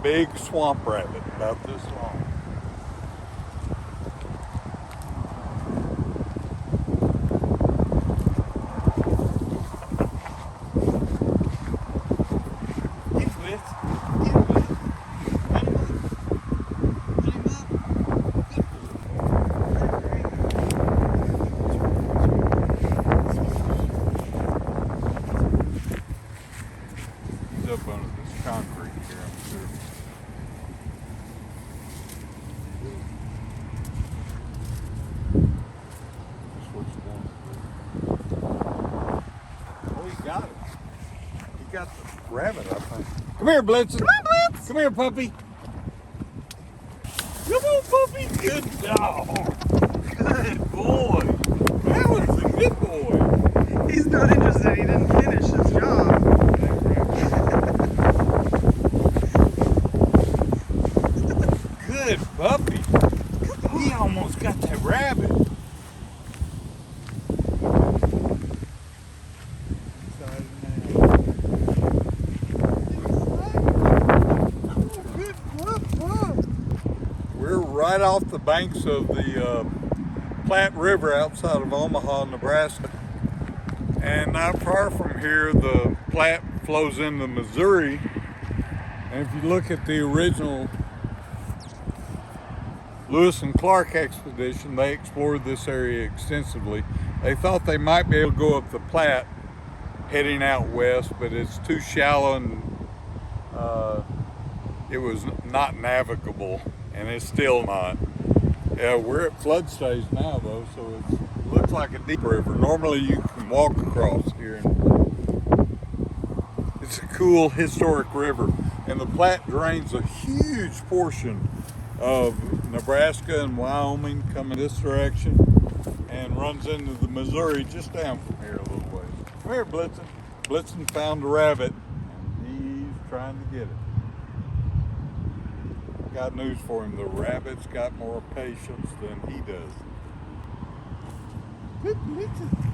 big swamp rabbit, about this long. Up under this concrete here, I'm sure. That's what you want. Oh, he got it. He got the rabbit, I think. Come here, Blitzen. Come on, Blitz. Come here, puppy. Come on, puppy. Good dog. Good boy. That was a good boy. He's not interested. He didn't finish his job. Good puppy. He almost got that rabbit. We're right off the banks of the Platte River outside of Omaha, Nebraska. And not far from here, the Platte flows into Missouri. And if you look at the original Lewis and Clark expedition, they explored this area extensively. They thought they might be able to go up the Platte heading out west, but it's too shallow and it was not navigable, and it's still not. Yeah, we're at flood stage now though, so it looks like a deep river. Normally you can walk across here. It's a cool historic river, and the Platte drains a huge portion of Nebraska and Wyoming coming this direction and runs into the Missouri just down from here a little ways. Come here, Blitzen. Blitzen found a rabbit and he's trying to get it. Got news for him. The rabbit's got more patience than he does. Good Blitzen.